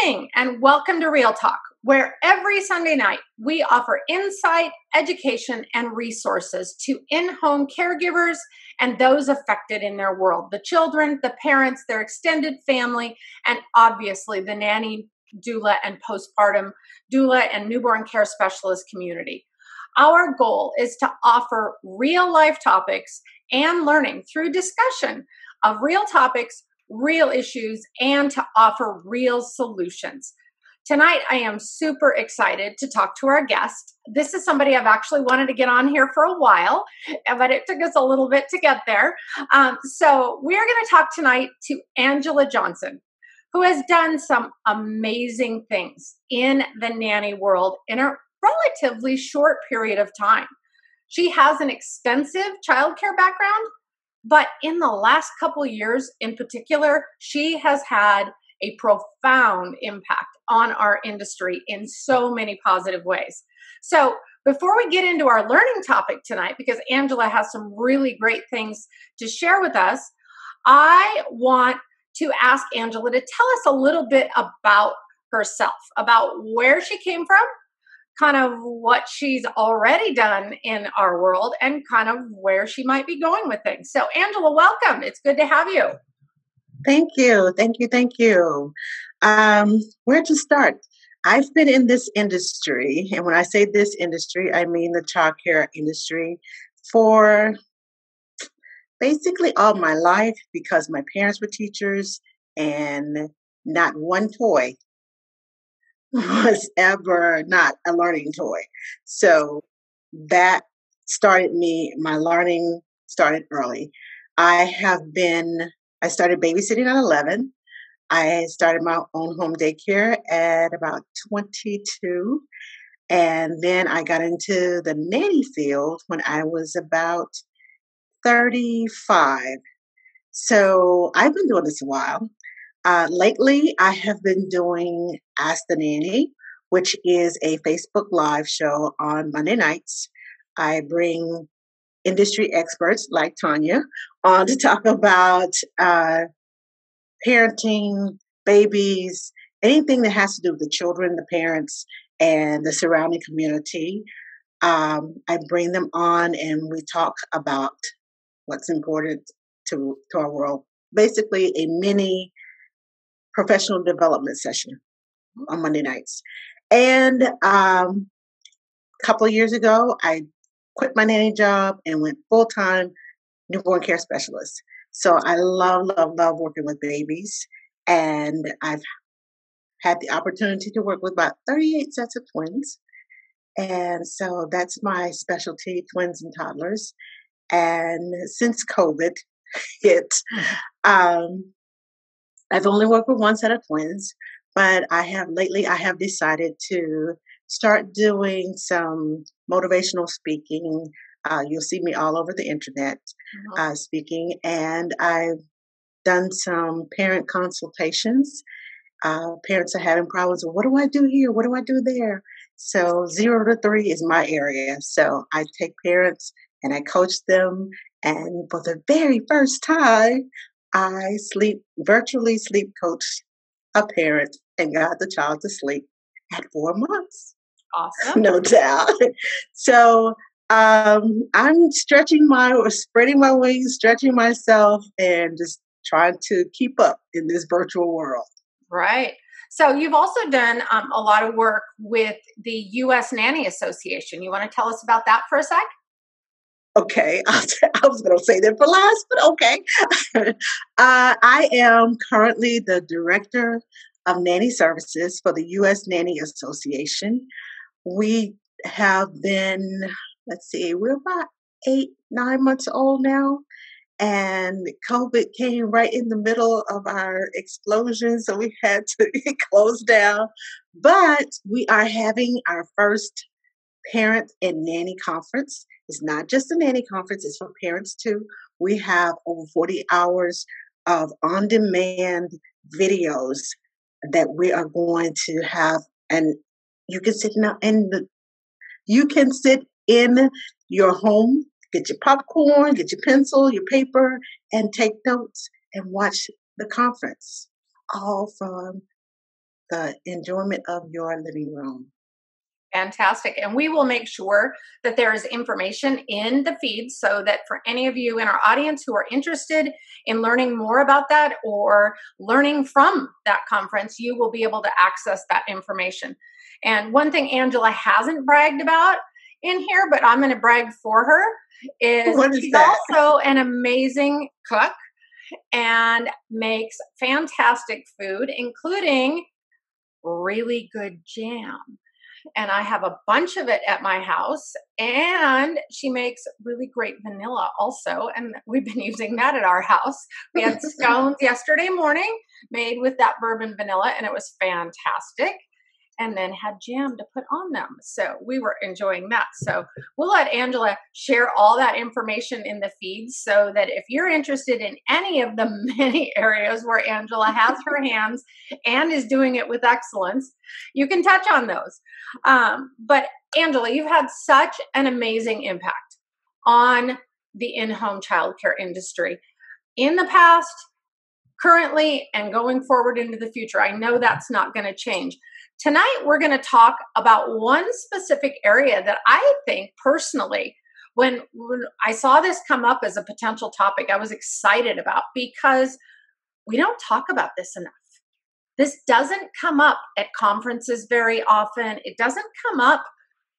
evening and welcome to Real Talk, where every Sunday night we offer insight, education, and resources to in-home caregivers and those affected in their world, the children, the parents, their extended family, and obviously the nanny, doula, and postpartum doula and newborn care specialist community. Our goal is to offer real-life topics and learning through discussion of real topics, real issues, and to offer real solutions. Tonight, I am super excited to talk to our guest. This is somebody I've actually wanted to get on here for a while, but it took us a little bit to get there. So we're going to talk tonight to Angela Johnson, who has done some amazing things in the nanny world in a relatively short period of time. She has an extensive childcare background, but in the last couple of years in particular, she has had a profound impact on our industry in so many positive ways. So before we get into our learning topic tonight, because Angela has some really great things to share with us, I want to ask Angela to tell us a little bit about herself, about where she came from, kind of what she's already done in our world, and kind of where she might be going with things. So Angela, welcome. It's good to have you. Thank you. Thank you. Thank you. Where to start? I've been in this industry, and when I say this industry, I mean the childcare industry, for basically all my life, because my parents were teachers and not one toy was ever not a learning toy. So that started my learning started early. I started babysitting at 11. I started my own home daycare at about 22. And then I got into the nanny field when I was about 35. So I've been doing this a while. Lately, I have been doing Ask the Nanny, which is a Facebook Live show on Monday nights. I bring industry experts like Tanya on to talk about parenting, babies, anything that has to do with the children, the parents, and the surrounding community. I bring them on and we talk about what's important to our world. Basically, a mini professional development session on Monday nights. And a couple of years ago, I quit my nanny job and went full-time newborn care specialist. So I love working with babies. And I've had the opportunity to work with about 38 sets of twins. And so that's my specialty, twins and toddlers. And since COVID hit, I've only worked with one set of twins, but I have decided to start doing some motivational speaking. You'll see me all over the internet speaking, and I've done some parent consultations. Parents are having problems with, what do I do here? What do I do there? So 0 to 3 is my area. So I take parents and I coach them, and for the very first time, I virtually sleep coach a parent and got the child to sleep at 4 months. Awesome. No doubt. So I'm spreading my wings, stretching myself, and just trying to keep up in this virtual world. Right. So you've also done a lot of work with the U.S. Nanny Association. You want to tell us about that for a sec? Okay, I was going to say that for last, but okay. I am currently the Director of Nanny Services for the U.S. Nanny Association. We have been, we're about 8-9 months old now, and COVID came right in the middle of our explosion, so we had to close down. But we are having our first parent and nanny conference. It's not just a nanny conference, it's for parents too. We have over 40 hours of on-demand videos that we are going to have, and you can sit in your home, get your popcorn, get your pencil, your paper, and take notes and watch the conference, all from the enjoyment of your living room. Fantastic. And we will make sure that there is information in the feed so that for any of you in our audience who are interested in learning more about that or learning from that conference, you will be able to access that information. And one thing Angela hasn't bragged about in here, but I'm going to brag for her, is What is she's that? also an amazing cook and makes fantastic food, including really good jam. And I have a bunch of it at my house. And she makes really great vanilla also. And we've been using that at our house. We had scones yesterday morning made with that bourbon vanilla, and it was fantastic. And then had jam to put on them. So we were enjoying that. So we'll let Angela share all that information in the feed so that if you're interested in any of the many areas where Angela has her hands and is doing it with excellence, you can touch on those. But Angela, you've had such an amazing impact on the in-home childcare industry in the past, currently, and going forward into the future. I know that's not going to change. Tonight, we're going to talk about one specific area that I think personally, when I saw this come up as a potential topic, I was excited about because we don't talk about this enough. This doesn't come up at conferences very often. It doesn't come up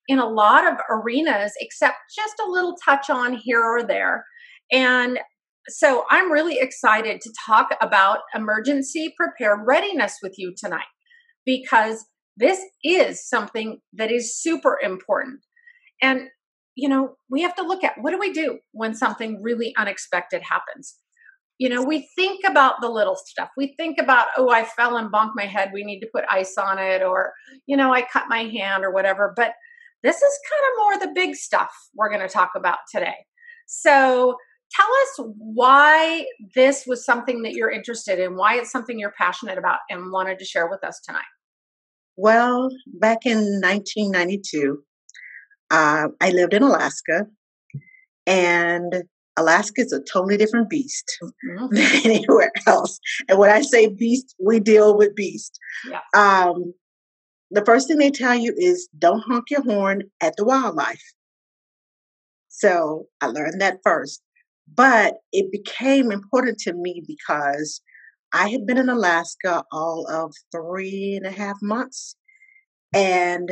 in a lot of arenas, except just a little touch on here or there. And so I'm really excited to talk about emergency prepared readiness with you tonight, because this is something that is super important. And, we have to look at, what do we do when something really unexpected happens? We think about the little stuff. We think about, oh, I fell and bonked my head. We need to put ice on it. Or, I cut my hand or whatever. But this is kind of more the big stuff we're going to talk about today. So tell us why this was something that you're interested in, why it's something you're passionate about and wanted to share with us tonight. Well, back in 1992, I lived in Alaska, and Alaska is a totally different beast Mm-hmm. than anywhere else. And when I say beast, we deal with beast. Yeah. The first thing they tell you is don't honk your horn at the wildlife. So I learned that first. But it became important to me because I had been in Alaska all of 3.5 months, and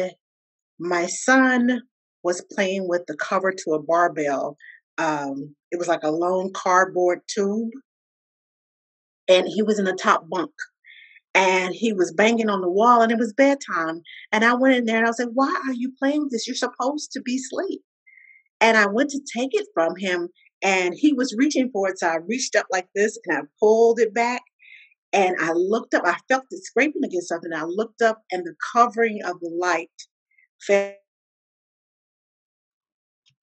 my son was playing with the cover to a barbell. It was like a long cardboard tube, and he was in the top bunk, and he was banging on the wall, and it was bedtime. And I went in there and I was like, "Why are you playing with this? You're supposed to be asleep." And I went to take it from him, and he was reaching for it. So I reached up like this and I pulled it back. And I looked up, I felt it scraping against something. I looked up, and the covering of the light fell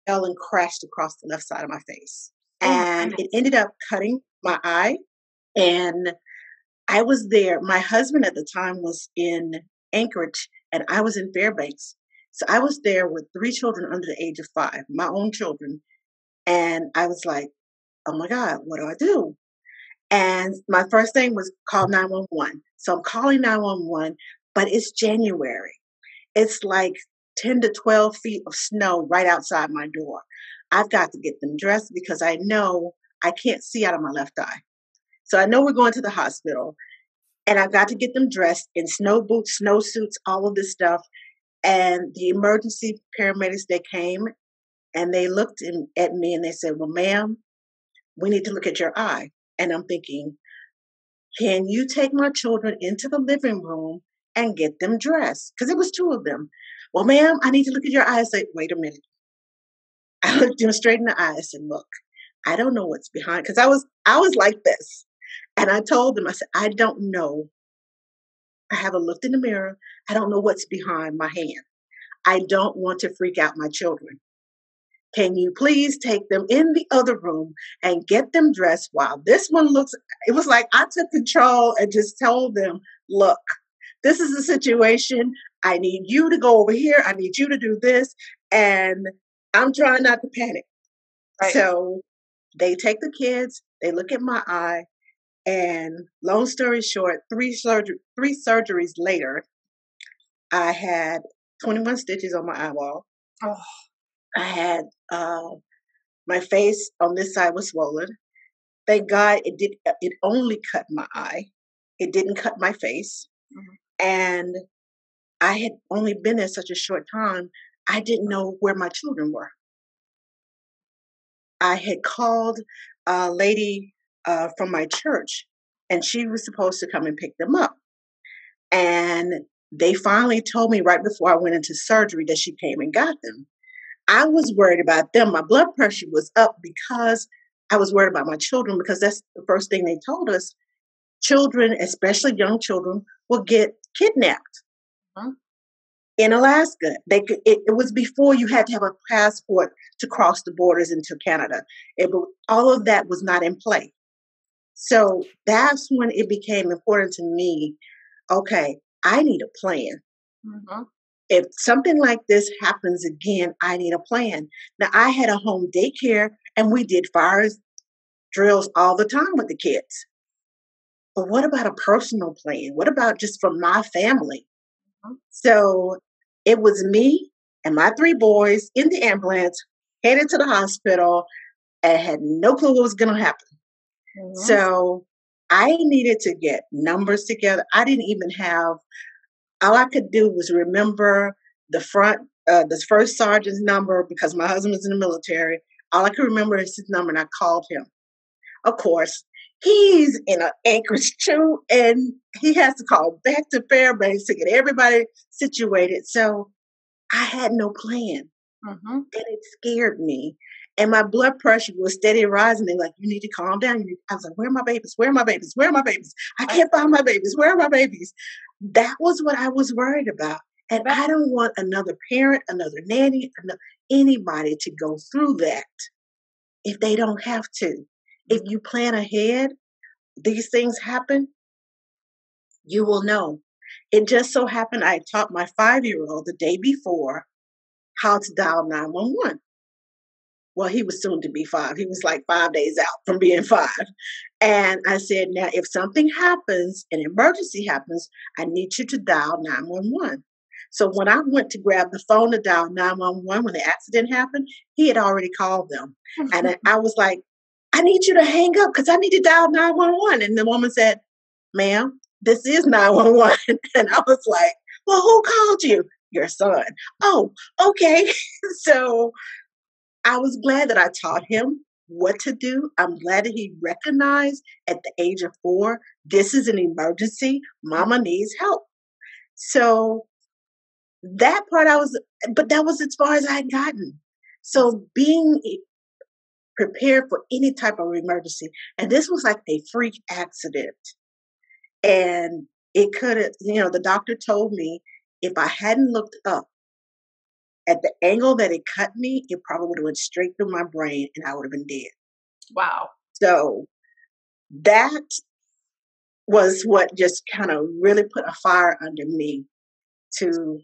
and crashed across the left side of my face. Oh my And it goodness. ended up cutting my eye. And I was there. My husband at the time was in Anchorage, and I was in Fairbanks. So I was there with 3 children under the age of 5, my own children. And I was like, oh my God, what do I do? And my first thing was call 911. So I'm calling 911, but it's January. It's like 10 to 12 feet of snow right outside my door. I've got to get them dressed because I know I can't see out of my left eye. So I know we're going to the hospital, and I've got to get them dressed in snow boots, snow suits, all of this stuff. And the emergency paramedics, they came and they looked at me and they said, well, ma'am, we need to look at your eye. And I'm thinking, can you take my children into the living room and get them dressed? Because it was 2 of them. Well, ma'am, I need to look at your eyes. Like, wait a minute. I looked them straight in the eye. I said, look, I don't know what's behind, because I was like this. And I told them, I said, I don't know. I haven't looked in the mirror. I don't know what's behind my hand. I don't want to freak out my children. Can you please take them in the other room and get them dressed while this one looks? It was like I took control and just told them, look, this is the situation. I need you to go over here. I need you to do this. And I'm trying not to panic. Right. So they take the kids, they look at my eye, And long story short, three surgeries later, I had 21 stitches on my eyeball. Oh, I had my face on this side was swollen. Thank God it only cut my eye. It didn't cut my face. mhm. And I had only been there such a short time. I didn't know where my children were. I had called a lady from my church, and she was supposed to come and pick them up. And they finally told me right before I went into surgery that she came and got them. I was worried about them. My blood pressure was up because I was worried about my children, because that's the first thing they told us. Children, especially young children, will get kidnapped. Huh? In Alaska. It was before you had to have a passport to cross the borders into Canada. All of that was not in play. So that's when it became important to me. Okay, I need a plan. Mhm. If something like this happens again, I need a plan. Now, I had a home daycare and we did fire drills all the time with the kids. But what about a personal plan? What about just for my family? Mhm. So it was me and my three boys in the ambulance, headed to the hospital, and had no clue what was going to happen. Mhm. So I needed to get numbers together. I didn't even have, all I could do was remember the first sergeant's number because my husband was in the military. All I could remember is his number, and I called him. Of course, he's in an Anchorage too, and he has to call back to Fairbanks to get everybody situated. So I had no plan, Mhm. and it scared me. And my blood pressure was steady rising. They're like, "You need to calm down." I was like, "Where are my babies? Where are my babies? Where are my babies? I can't find my babies. Where are my babies?" That was what I was worried about. And Bet. I don't want another parent, another nanny, anybody to go through that if they don't have to. If you plan ahead, these things happen, you will know. It just so happened I taught my 5-year-old the day before how to dial 911. Well, he was soon to be 5. He was like 5 days out from being 5. And I said, now, if something happens, an emergency happens, I need you to dial 911. So when I went to grab the phone to dial 911 when the accident happened, he had already called them. And I was like, I need you to hang up because I need to dial 911. And the woman said, ma'am, this is 911. And I was like, well, who called you? Your son. Oh, okay. So I was glad that I taught him what to do. I'm glad that he recognized at the age of 4, this is an emergency. Mama needs help. So that part but that was as far as I had gotten. So being prepared for any type of emergency. And this was like a freak accident. And it could have, the doctor told me if I hadn't looked up at the angle that it cut me, it probably would have went straight through my brain and I would have been dead. Wow. So that was what just kind of really put a fire under me to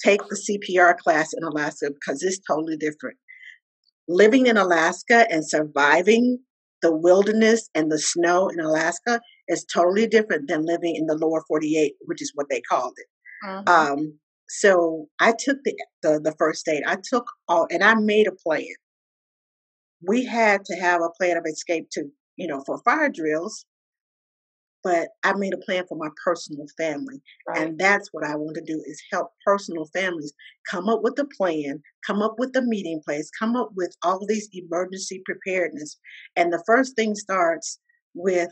take the CPR class in Alaska because it's totally different. Living in Alaska and surviving the wilderness and the snow in Alaska is totally different than living in the lower 48, which is what they called it. Mhm. So I took the first aid. I took all, and I made a plan. We had to have a plan of escape for fire drills, but I made a plan for my personal family. Right. And that's what I want to do is help personal families come up with a plan, come up with a meeting place, come up with all these emergency preparedness. And the first thing starts with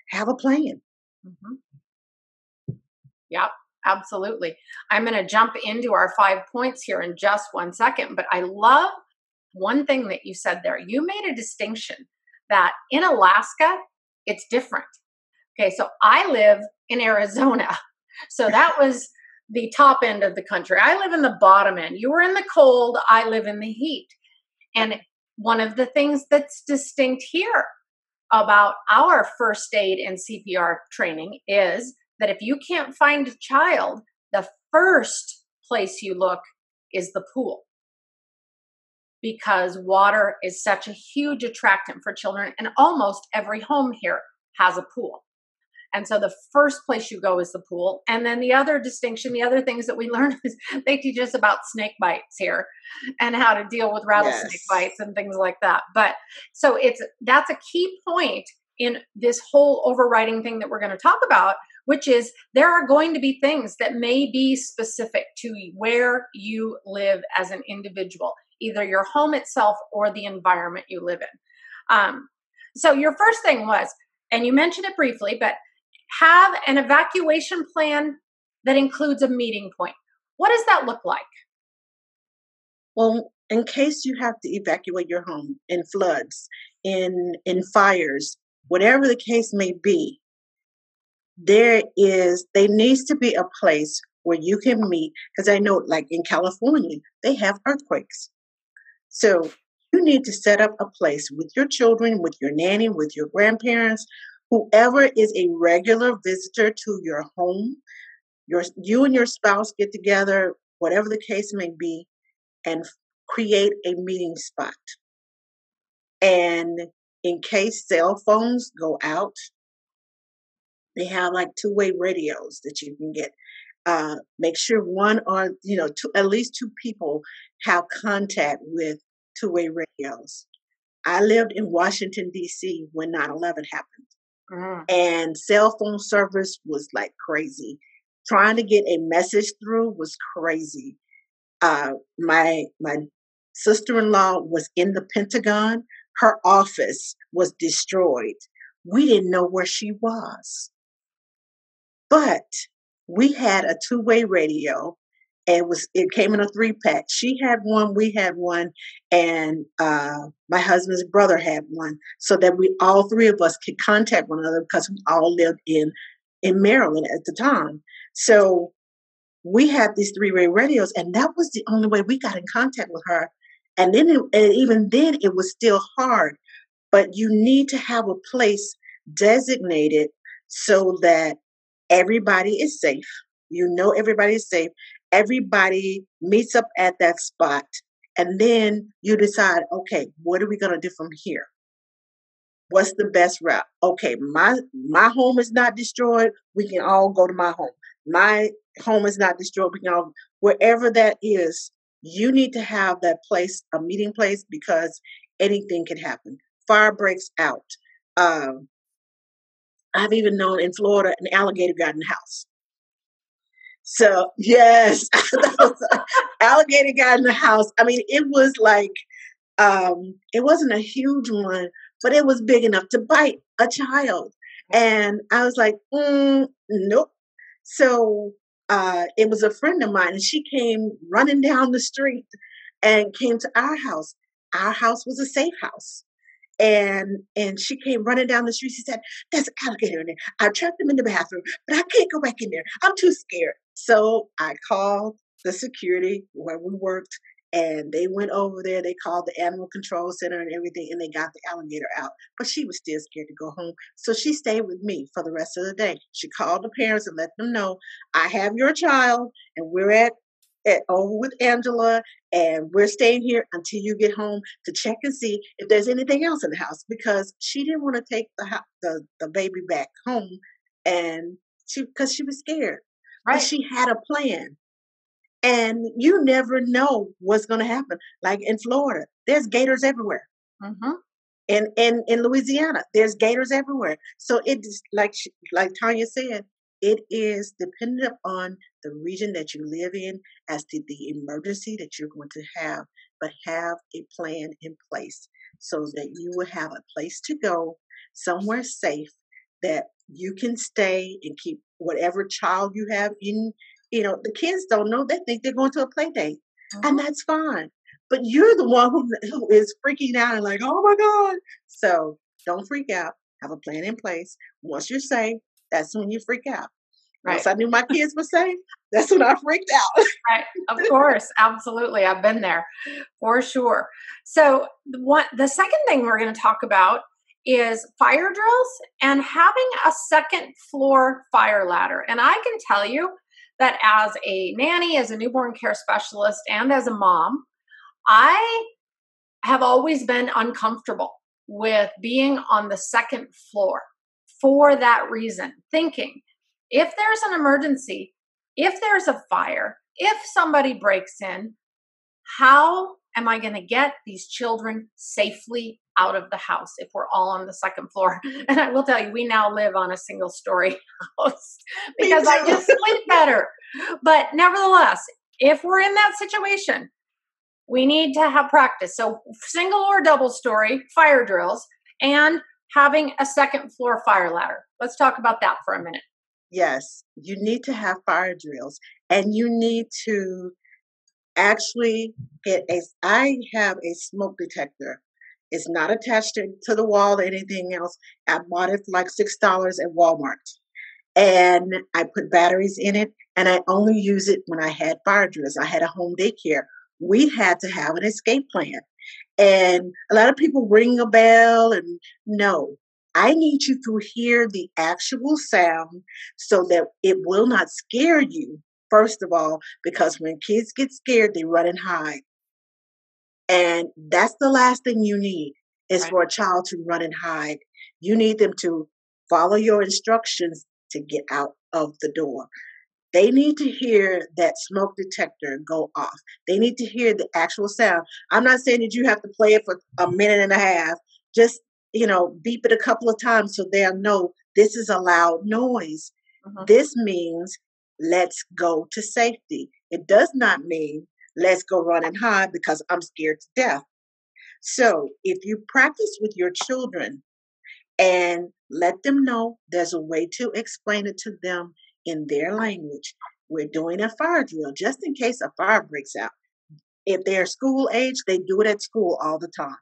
have a plan. Mhm. Yep, absolutely. I'm going to jump into our 5 points here in just 1 second, but I love one thing that you said there. You made a distinction that in Alaska, it's different. Okay, so I live in Arizona. So that was the top end of the country. I live in the bottom end. You were in the cold, I live in the heat. And one of the things that's distinct here about our first aid and CPR training is that if you can't find a child, the first place you look is the pool because water is such a huge attractant for children, and almost every home here has a pool. And so the first place you go is the pool. And then the other distinction, the other things that we learn is they teach us about snake bites here and how to deal with rattlesnake Yes. bites and things like that. But so that's a key point in this whole overriding thing that we're going to talk about, which is there are going to be things that may be specific to where you live as an individual, either your home itself or the environment you live in. So your first thing was, and you mentioned it briefly, but have an evacuation plan that includes a meeting point. What does that look like? Well, in case you have to evacuate your home in floods, in fires, whatever the case may be, there needs to be a place where you can meet, because I know like in California, they have earthquakes. So you need to set up a place with your children, with your nanny, with your grandparents, whoever is a regular visitor to your home. You and your spouse get together, whatever the case may be, and create a meeting spot. And in case cell phones go out, they have like two-way radios that you can get. Make sure one or at least two people have contact with two-way radios. I lived in Washington, D.C. when 9/11 happened. And cell phone service was like crazy. Trying to get a message through was crazy. My sister-in-law was in the Pentagon. Her office was destroyed. We didn't know where she was. But we had a two-way radio. And it came in a 3-pack. She had one, we had one, and my husband's brother had one, so that we all three of us could contact one another because we all lived in Maryland at the time. So we had these 3-way radios, and that was the only way we got in contact with her. And then, even then, it was still hard. But you need to have a place designated so that everybody is safe. Everybody is safe. Everybody meets up at that spot, and then you decide, okay, what are we going to do from here? What's the best route? Okay, my home is not destroyed. We can all go to my home. My home is not destroyed. We can all, wherever that is, you need to have that place, a meeting place, because anything can happen. Fire breaks out. I've even known in Florida, an alligator got in the house. So, yes, alligator got in the house. I mean, it was like, it wasn't a huge one, but it was big enough to bite a child. And I was like, nope. So it was a friend of mine, and she came running down the street and came to our house. Our house was a safe house. And she came running down the street. She said, "There's an alligator in there. I trapped him in the bathroom, but I can't go back in there. I'm too scared." So I called the security where we worked, and they went over there. They called the animal control center and everything, and they got the alligator out. But she was still scared to go home. So she stayed with me for the rest of the day. She called the parents and let them know, "I have your child, and we're at over with Angela, and we're staying here until you get home to check and see if there's anything else in the house," because she didn't want to take the baby back home, and because she was scared. Right. But she had a plan. And you never know what's going to happen. Like in Florida, there's gators everywhere. Mm-hmm. In Louisiana, there's gators everywhere. So it's like Tanya said, it is dependent upon the region that you live in as to the emergency that you're going to have, but have a plan in place so that you will have a place to go, somewhere safe that you can stay and keep whatever child you have in. The kids don't know. They think they're going to a play date, and that's fine. But you're the one who is freaking out and like, "Oh my God." So don't freak out. Have a plan in place. Once you're safe, that's when you freak out. Right. Once I knew my kids were safe, that's when I freaked out. Right. Of course. Absolutely. I've been there for sure. So the second thing we're going to talk about is fire drills and having a second floor fire ladder. And I can tell you that as a nanny, as a newborn care specialist, and as a mom, I have always been uncomfortable with being on the second floor for that reason, thinking if there's an emergency, if there's a fire, if somebody breaks in, how am I going to get these children safely out of the house if we're all on the second floor? And I will tell you, we now live on a single story house because I just sleep better. But nevertheless, if we're in that situation, we need to have practice. So single or double story fire drills and having a second floor fire ladder. Let's talk about that for a minute. Yes, you need to have fire drills, and you need to actually I have a smoke detector. It's not attached to the wall or anything else. I bought it for like $6 at Walmart. And I put batteries in it, and I only use it when I had fire drills. I had a home daycare. We had to have an escape plan. And a lot of people ring a bell, and no, I need you to hear the actual sound so that it will not scare you, first of all, because when kids get scared, they run and hide. And that's the last thing you need is for a child to run and hide. You need them to follow your instructions to get out of the door. They need to hear that smoke detector go off. They need to hear the actual sound. I'm not saying that you have to play it for a minute and a half. Just, beep it a couple of times so they'll know this is a loud noise. Mm-hmm. This means let's go to safety. It does not mean let's go run and hide because I'm scared to death. So if you practice with your children and let them know there's a way to explain it to them in their language. We're doing a fire drill just in case a fire breaks out. If they're school age, they do it at school all the time.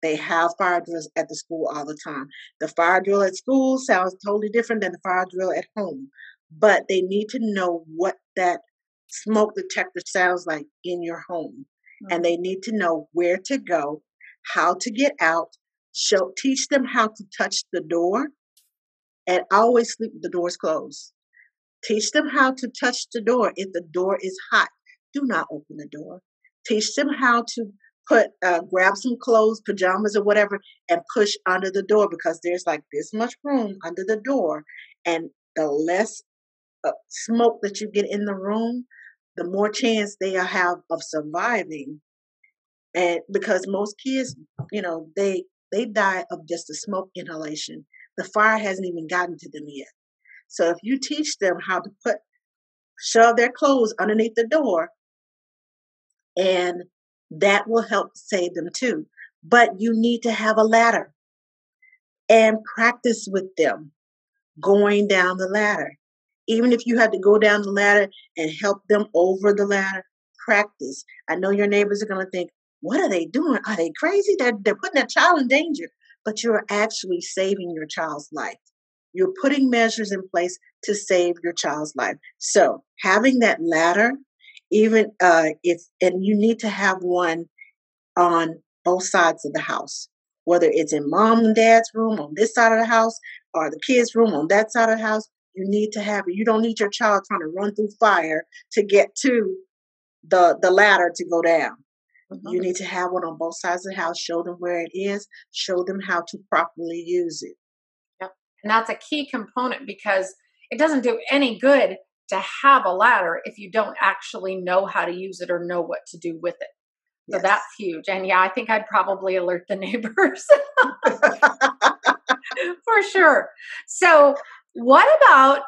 They have fire drills at the school all the time. The fire drill at school sounds totally different than the fire drill at home, but they need to know what that smoke detector sounds like in your home. Mm-hmm. And they need to know where to go, how to get out, teach them how to touch the door, and always sleep with the doors closed. Teach them how to touch the door. If the door is hot, do not open the door. Teach them how to grab some clothes, pajamas or whatever, and push under the door because there's like this much room under the door. And the less smoke that you get in the room, the more chance they have of surviving. And because most kids, they die of just a smoke inhalation. The fire hasn't even gotten to them yet. So if you teach them how to shove their clothes underneath the door, and that will help save them too. But you need to have a ladder and practice with them going down the ladder. Even if you had to go down the ladder and help them over the ladder, practice. I know your neighbors are going to think, what are they doing? Are they crazy? They're putting their child in danger. But you're actually saving your child's life. You're putting measures in place to save your child's life. So having that ladder, even and you need to have one on both sides of the house, whether it's in mom and dad's room on this side of the house or the kids' room on that side of the house, you need to have it. You don't need your child trying to run through fire to get to the ladder to go down. Mm-hmm. You need to have one on both sides of the house, show them where it is, show them how to properly use it. Yep. And that's a key component because it doesn't do any good to have a ladder if you don't actually know how to use it or know what to do with it. So yes. That's huge. And yeah, I think I'd probably alert the neighbors for sure. So what about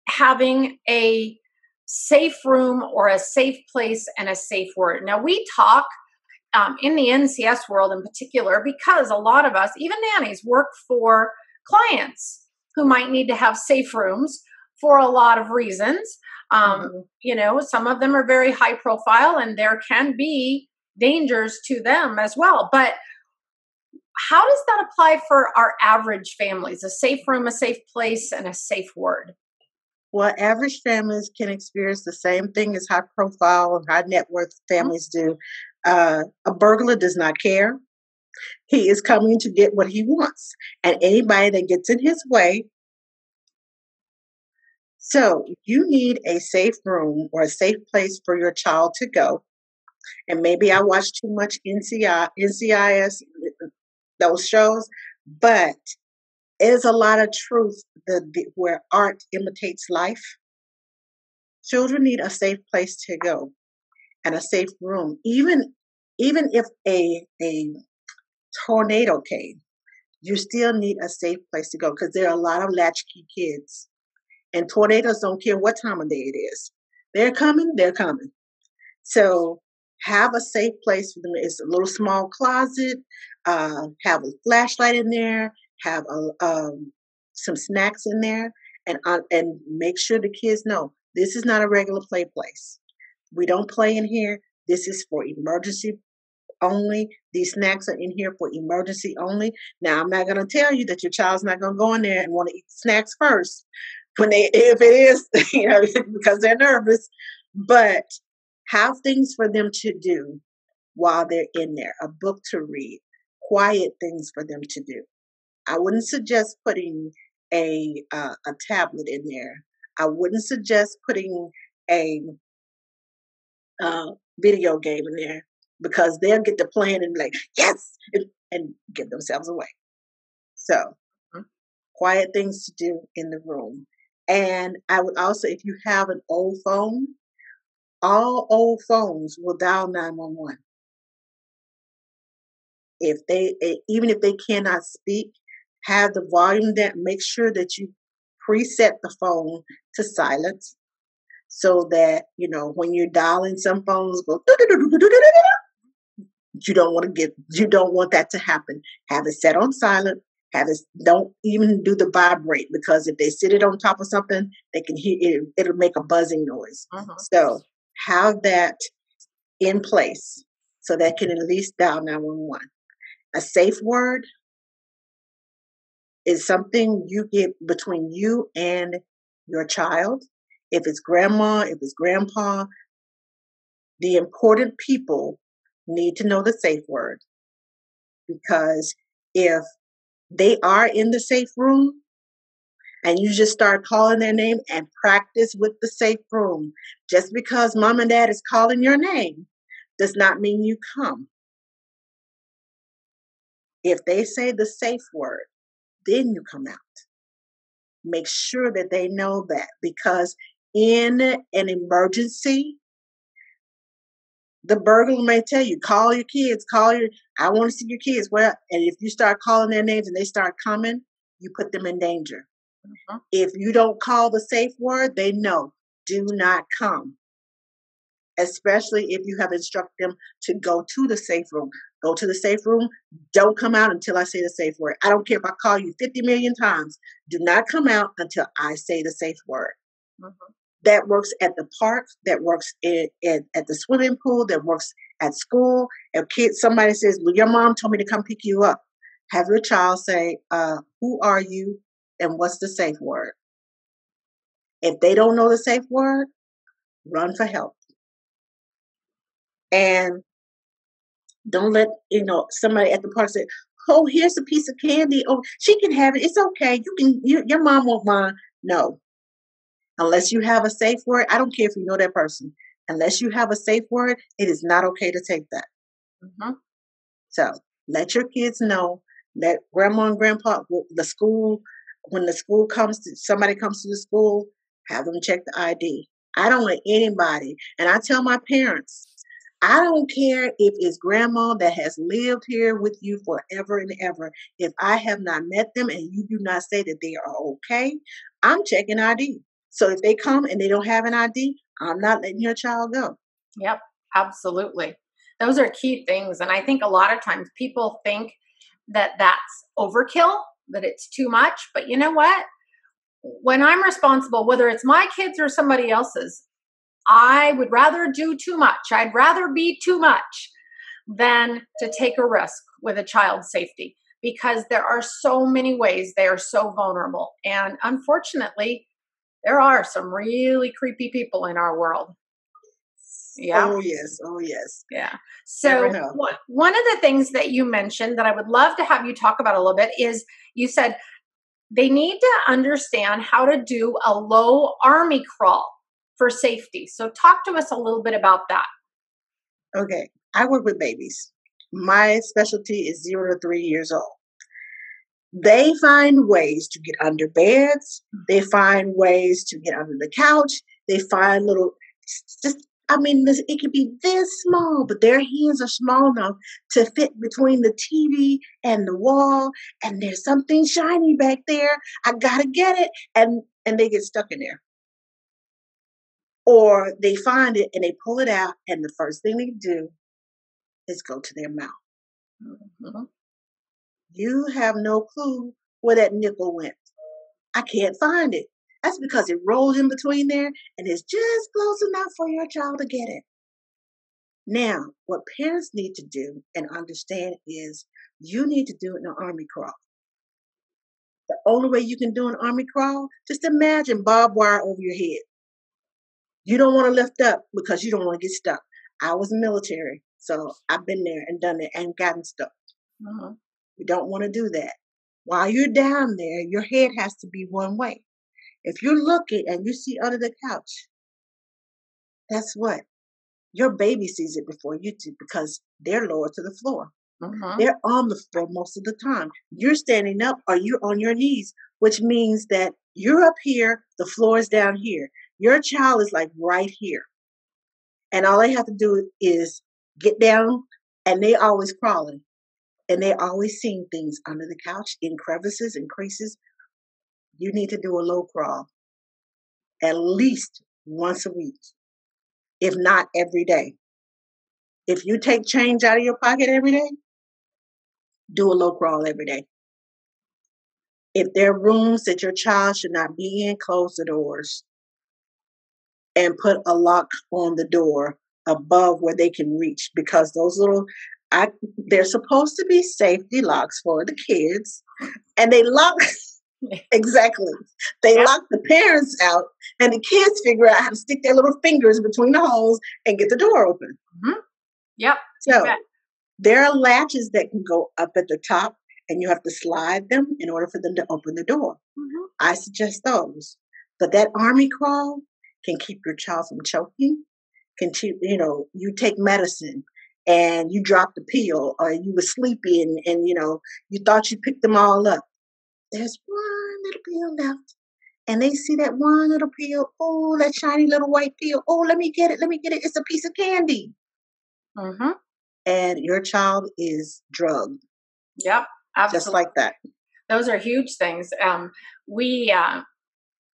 having a safe room or a safe place and a safe word? Now we talk in the NCS world in particular, because a lot of us, even nannies, work for clients who might need to have safe rooms for a lot of reasons. Some of them are very high profile and there can be dangers to them as well. But how does that apply for our average families? A safe room, a safe place, and a safe word? Well, average families can experience the same thing as high profile and high net worth families do. A burglar does not care. He is coming to get what he wants. And anybody that gets in his way. So you need a safe room or a safe place for your child to go. And maybe I watch too much NCIS, those shows, but is a lot of truth where art imitates life. Children need a safe place to go and a safe room. Even if a tornado came, you still need a safe place to go because there are a lot of latchkey kids. And tornadoes don't care what time of day it is. They're coming, they're coming. So have a safe place for them. It's a little small closet. Have a flashlight in there. Have some snacks in there, and make sure the kids know this is not a regular play place. We don't play in here. This is for emergency only. These snacks are in here for emergency only. Now, I'm not going to tell you that your child's not going to go in there and want to eat snacks first if it is, because they're nervous, but have things for them to do while they're in there, a book to read, quiet things for them to do. I wouldn't suggest putting a tablet in there. I wouldn't suggest putting a video game in there because they'll get to playing and be like, yes, and give themselves away. So, quiet things to do in the room. And I would also, if you have an old phone, all old phones will dial 911. Even if they cannot speak, have the volume down. Make sure that you preset the phone to silence so that, when you're dialing, some phones go, you don't want that to happen. Have it set on silent. Don't even do the vibrate, because if they sit it on top of something, they can hear it. It'll make a buzzing noise. So have that in place so that can at least dial 911. A safe word is something you get between you and your child. If it's grandma, if it's grandpa, the important people need to know the safe word, because if they are in the safe room and you just start calling their name and practice with the safe room, just because mom and dad is calling your name does not mean you come. If they say the safe word, then you come out. Make sure that they know that, because in an emergency, the burglar may tell you, call your kids, I want to see your kids. Well, and if you start calling their names and they start coming, you put them in danger. If you don't call the safe word, they know, do not come. Especially if you have instructed them to go to the safe room. Go to the safe room. Don't come out until I say the safe word. I don't care if I call you 50 million times. Do not come out until I say the safe word. That works at the park. That works at the swimming pool. That works at school. If somebody says, well, your mom told me to come pick you up, have your child say, who are you and what's the safe word? If they don't know the safe word, run for help. And don't let somebody at the park say, oh, here's a piece of candy. Oh, she can have it. It's okay. Your mom won't mind. No. Unless you have a safe word, I don't care if you know that person. Unless you have a safe word, it is not okay to take that. So let your kids know. Let grandma and grandpa, when somebody comes to the school, have them check the ID. I don't let anybody, and I tell my parents, I don't care if it's grandma that has lived here with you forever and ever. If I have not met them and you do not say that they are okay, I'm checking ID. So if they come and they don't have an ID, I'm not letting your child go. Yep, absolutely. Those are key things. And I think a lot of times people think that that's overkill, that it's too much. But you know what? When I'm responsible, whether it's my kids or somebody else's, I would rather do too much. I'd rather be too much than to take a risk with a child's safety, because there are so many ways they are so vulnerable. And unfortunately, there are some really creepy people in our world. Yeah. Oh, yes. Oh, yes. Yeah. So one of the things that you mentioned that I would love to have you talk about a little bit is you said they need to understand how to do a low army crawl for safety. So talk to us a little bit about that. Okay. I work with babies. My specialty is 0 to 3 years old. They find ways to get under beds. They find ways to get under the couch. They find little, just, I mean, it could be this small, but their hands are small enough to fit between the TV and the wall. And there's something shiny back there. I gotta get it. And they get stuck in there. Or they find it and they pull it out, and the first thing they do is go to their mouth. Mm-hmm. You have no clue where that nickel went. I can't find it. That's because it rolls in between there and it's just close enough for your child to get it. Now, what parents need to do and understand is you need to do it in an army crawl. The only way you can do an army crawl, just imagine barbed wire over your head. You don't want to lift up because you don't want to get stuck. I was military, so I've been there and done it and gotten stuck. Mm-hmm. You don't want to do that. While you're down there, your head has to be one way. If you're looking and you see under the couch, that's what? Your baby sees it before you do because they're lower to the floor. Mm-hmm. They're on the floor most of the time. You're standing up or you're on your knees, which means that you're up here, the floor is down here. Your child is like right here. And all they have to do is get down, and they always crawling. And they're always seeing things under the couch, in crevices and creases. You need to do a low crawl at least once a week, if not every day. If you take change out of your pocket every day, do a low crawl every day. If there are rooms that your child should not be in, close the doors and put a lock on the door above where they can reach, because those little, they're supposed to be safety locks for the kids, and they lock. Exactly. They lock the parents out, and the kids figure out how to stick their little fingers between the holes and get the door open. Mm-hmm. Yep. So there are latches that can go up at the top, and you have to slide them in order for them to open the door. Mm-hmm. I suggest those. But that army crawl can keep your child from choking. You take medicine and you dropped the pill, or you were sleepy and you thought you picked them all up. There's one little pill left. And they see that one little pill. Oh, that shiny little white pill. Oh, let me get it. Let me get it. It's a piece of candy. Mm-hmm. And your child is drugged. Yep, absolutely. Just like that. Those are huge things. We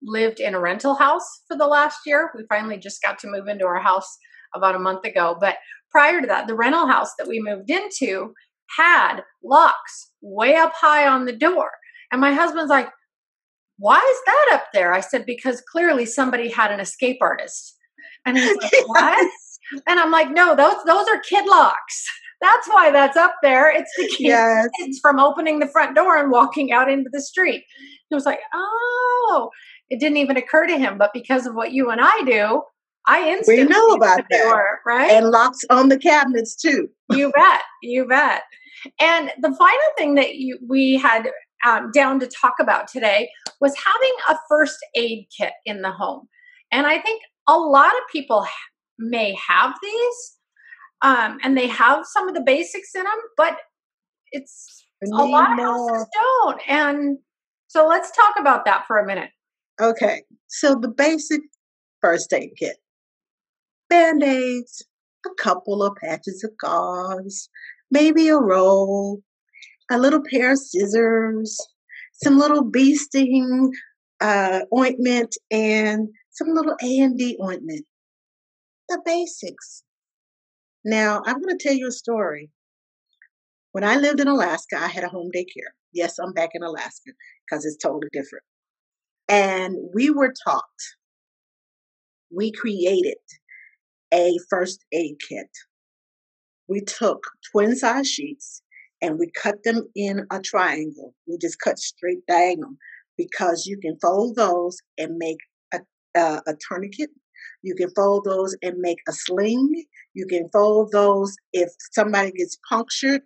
lived in a rental house for the last year. We finally just got to move into our house about a month ago. But prior to that, the rental house that we moved into had locks way up high on the door. And my husband's like, why is that up there? I said, because clearly somebody had an escape artist. And he's like, what? And I'm like, no, those are kid locks. That's why that's up there. It's to keep kids from opening the front door and walking out into the street. He was like, oh, it didn't even occur to him. But because of what you and I do, I instantly know about that. Door, right? And locks on the cabinets too. You bet. And the final thing that we had down to talk about today was having a first aid kit in the home. And I think a lot of people may have these, and they have some of the basics in them, but a lot of houses don't. And so let's talk about that for a minute. Okay. So the basic first aid kit: Band-Aids, a couple of patches of gauze, maybe a roll, a little pair of scissors, some little bee sting ointment, and some little A&D ointment. The basics. Now, I'm going to tell you a story. When I lived in Alaska, I had a home daycare. Yes, I'm back in Alaska because it's totally different. And we were taught, we created a first aid kit. We took twin size sheets and we cut them in a triangle. We just cut straight diagonal because you can fold those and make a tourniquet. You can fold those and make a sling. You can fold those if somebody gets punctured,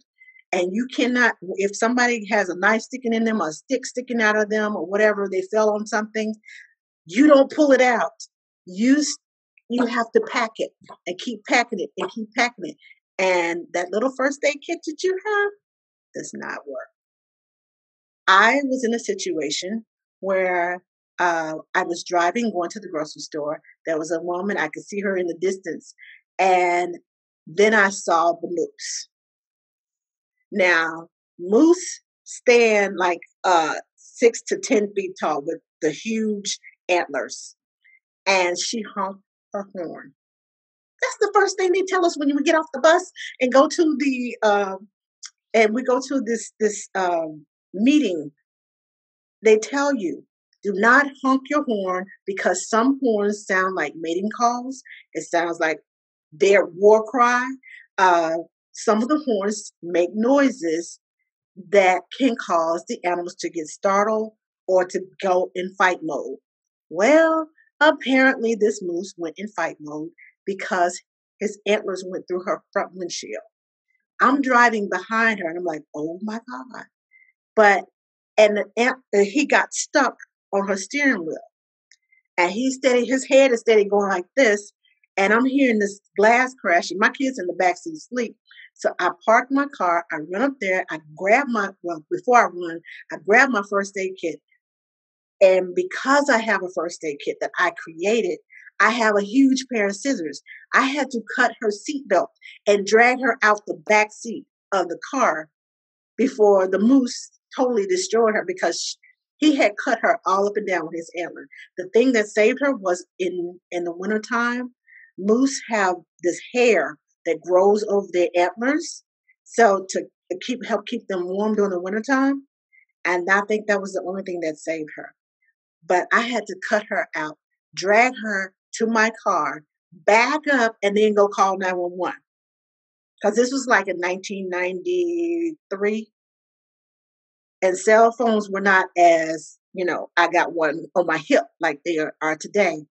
and you cannot, if somebody has a knife sticking in them, or a stick sticking out of them, or whatever, they fell on something, you don't pull it out. You have to pack it and keep packing it and keep packing it. And that little first aid kit that you have does not work. I was in a situation where I was driving, going to the grocery store. There was a woman, I could see her in the distance. And then I saw the moose. Now, moose stand like 6 to 10 feet tall with the huge antlers. And she honked her horn. That's the first thing they tell us when we get off the bus and go to the and we go to this meeting. They tell you, do not honk your horn because some horns sound like mating calls. It sounds like their war cry. Uh, some of the horns make noises that can cause the animals to get startled or to go in fight mode. Well, apparently this moose went in fight mode because his antlers went through her front windshield. I'm driving behind her and I'm like, oh my God. But he got stuck on her steering wheel, and his head is steady going like this, and I'm hearing this glass crashing. My kids in the backseat asleep, so I parked my car. I run up there. I grab before I run, I grab my first aid kit, and because I have a first aid kit that I created, I have a huge pair of scissors. I had to cut her seatbelt and drag her out the back seat of the car before the moose totally destroyed her because he had cut her all up and down with his antler. The thing that saved her was in the wintertime, moose have this hair that grows over their antlers. So to help keep them warm during the wintertime. And I think that was the only thing that saved her. But I had to cut her out, drag her to my car, back up, and then go call 911. Because this was like in 1993. And cell phones were not as, I got one on my hip like they are today.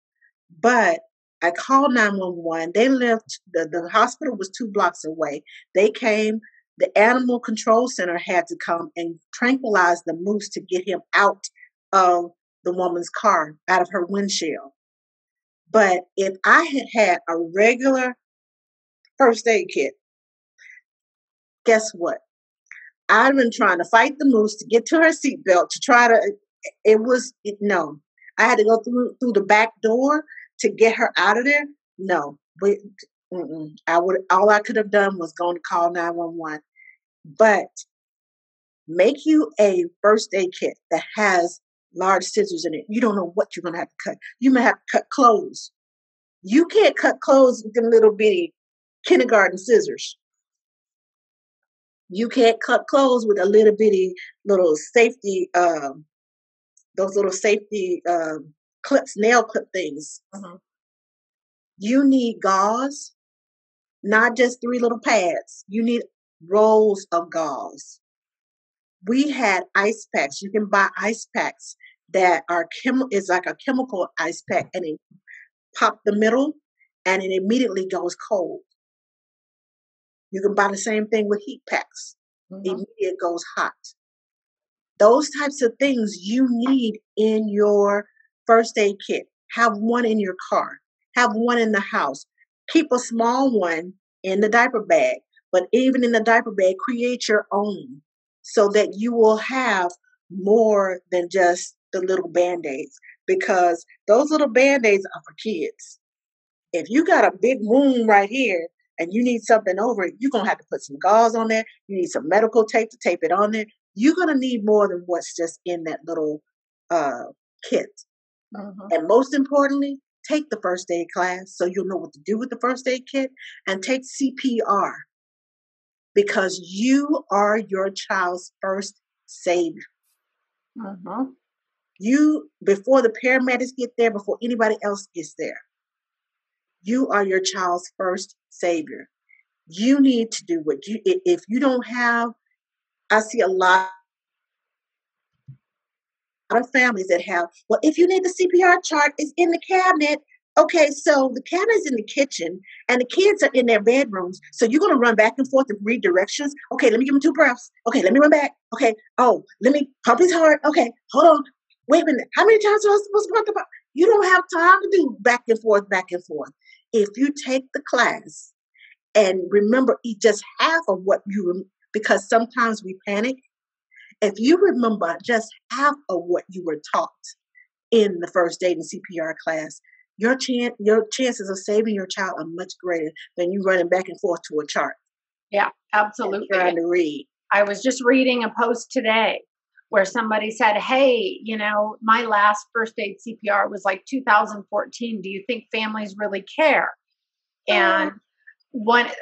But I called 911. They lived, the hospital was 2 blocks away. They came, the animal control center had to come and tranquilize the moose to get him out of the woman's car, out of her windshield. But if I had had a regular first aid kit, guess what? I've been trying to fight the moose to get to her seatbelt to try to. No. I had to go through the back door to get her out of there. No, all I could have done was going to call 911. But make you a first aid kit that has large scissors in it. You don't know what you're going to have to cut. You may have to cut clothes. You can't cut clothes with them little bitty kindergarten scissors. You can't cut clothes with a little bitty little safety, those little safety clips, nail clip things. Mm-hmm. You need gauze, not just 3 little pads. You need rolls of gauze. We had ice packs. You can buy ice packs that are it's like a chemical ice pack, and it pop the middle, and it immediately goes cold. You can buy the same thing with heat packs. Mm-hmm. Immediately it goes hot. Those types of things you need in your first aid kit. Have one in your car. Have one in the house. Keep a small one in the diaper bag. But even in the diaper bag, create your own so that you will have more than just the little Band-Aids. Because those little Band-Aids are for kids. If you got a big wound right here, and you need something over it, you're going to have to put some gauze on there. You need some medical tape to tape it on there. You're going to need more than what's just in that little kit. Mm-hmm. And most importantly, take the first aid class so you'll know what to do with the first aid kit, and take CPR because you are your child's first savior. Mm-hmm. Before the paramedics get there, before anybody else gets there, you are your child's first savior. You need to do if you don't have, I see a lot of families that have, well, if you need the CPR chart, it's in the cabinet. Okay, so the cabinet's in the kitchen and the kids are in their bedrooms. So you're going to run back and forth and read directions. Okay, let me give them 2 breaths. Okay, let me run back. Okay, let me pump his heart. Okay, hold on. Wait a minute. How many times am I supposed to pump the heart? You don't have time to do back and forth, back and forth. If you take the class and remember just half of what because sometimes we panic If you remember just half of what you were taught in the first aid and CPR class, your chances of saving your child are much greater than you running back and forth to a chart. Yeah, absolutely. And trying to read. I was just reading a post today where somebody said, hey, my last first aid CPR was like 2014. Do you think families really care? And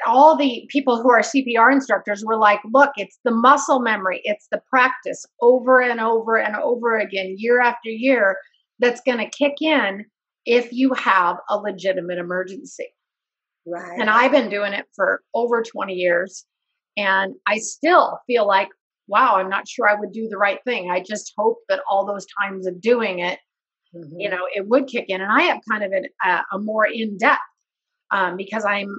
all the people who are CPR instructors were like, look, it's the muscle memory. It's the practice over and over and over again, year after year, that's going to kick in if you have a legitimate emergency. Right. And I've been doing it for over 20 years. And I still feel like, wow, I'm not sure I would do the right thing. I just hope that all those times of doing it, it would kick in. And I have kind of a more in-depth because I'm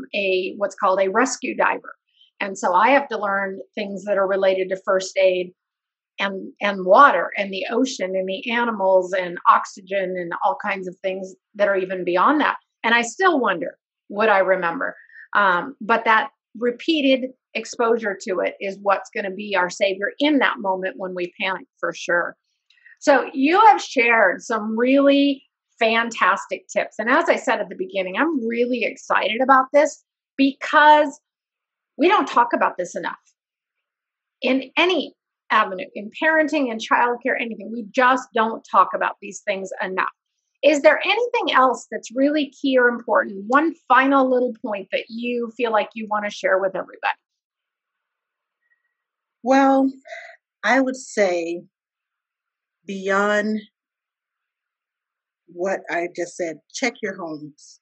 what's called a rescue diver. And so I have to learn things that are related to first aid and water and the ocean and the animals and oxygen and all kinds of things that are even beyond that. And I still wonder, would I remember? But that repeated exposure to it is what's going to be our savior in that moment when we panic, for sure. So you have shared some really fantastic tips. And as I said at the beginning, I'm really excited about this because we don't talk about this enough in any avenue, in parenting and childcare, anything. We just don't talk about these things enough. Is there anything else that's really key or important? One final little point that you feel like you want to share with everybody? Well, I would say beyond what I just said, check your homes.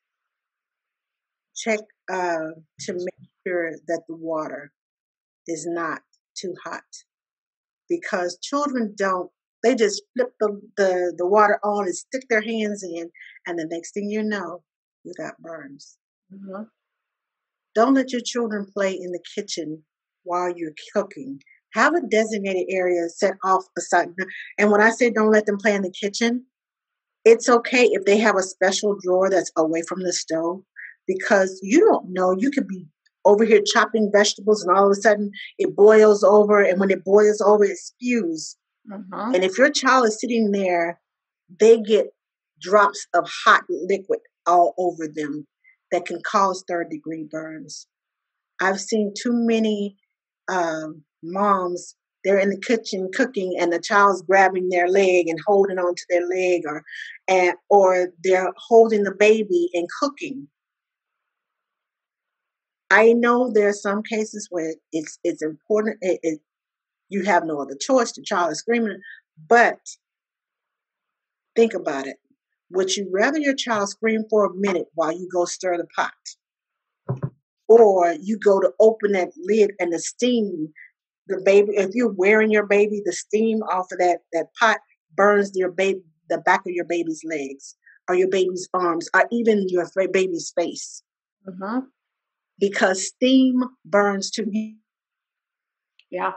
Check to make sure that the water is not too hot, because children they just flip the water on and stick their hands in, and the next thing you know, you got burns. Mm-hmm. Don't let your children play in the kitchen while you're cooking. Have a designated area set off aside. And when I say don't let them play in the kitchen, it's okay if they have a special drawer that's away from the stove, because you don't know. You could be over here chopping vegetables and all of a sudden it boils over. And when it boils over, it spews. Mm-hmm. And if your child is sitting there, they get drops of hot liquid all over them that can cause third-degree burns. I've seen too many moms, they're in the kitchen cooking and the child's grabbing their leg and holding onto their leg, or they're holding the baby and cooking. I know there are some cases where it's important. You have no other choice. The child is screaming, but think about it. Would you rather your child scream for a minute while you go stir the pot? Or you go to open that lid and the steam, the baby, if you're wearing your baby, the steam off of that pot burns the back of your baby's legs or your baby's arms or even your baby's face. Mm-hmm. Because steam burns to you. Yeah.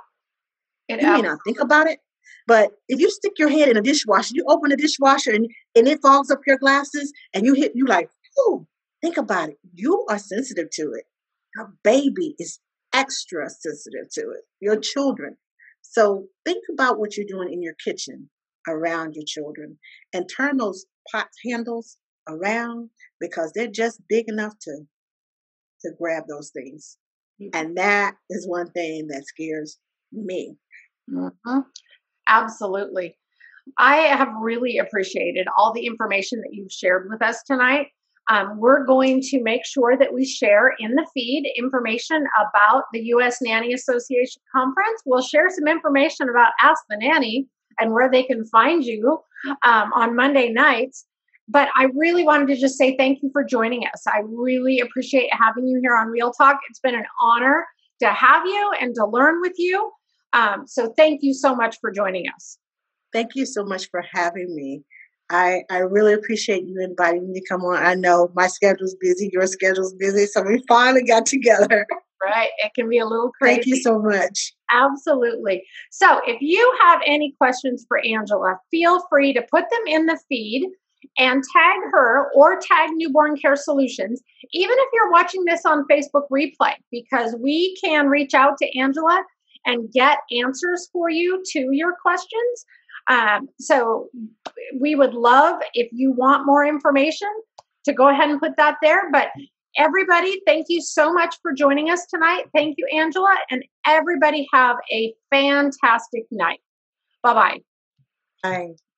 You may not think about it, but if you stick your head in a dishwasher, you open the dishwasher and it fogs up your glasses and you like, oh, think about it. You are sensitive to it. Your baby is extra sensitive to it, your children. So think about what you're doing in your kitchen around your children and turn those pot handles around, because they're just big enough to grab those things. Mm-hmm. And that is one thing that scares me. Mm-hmm. Absolutely. I have really appreciated all the information that you've shared with us tonight. We're going to make sure that we share in the feed information about the U.S. Nanny Association Conference. We'll share some information about Ask the Nanny and where they can find you on Monday nights. But I really wanted to just say thank you for joining us. I really appreciate having you here on Real Talk. It's been an honor to have you and to learn with you. So thank you so much for joining us. Thank you so much for having me. I really appreciate you inviting me to come on. I know my schedule's busy, your schedule's busy, so we finally got together. Right. It can be a little crazy. Thank you so much. Absolutely. So if you have any questions for Angela, feel free to put them in the feed and tag her or tag Newborn Care Solutions, even if you're watching this on Facebook replay, because we can reach out to Angela and get answers for you to your questions. So we would love, if you want more information, to go ahead and put that there. But everybody, thank you so much for joining us tonight. Thank you, Angela. And everybody have a fantastic night. Bye-bye. Bye.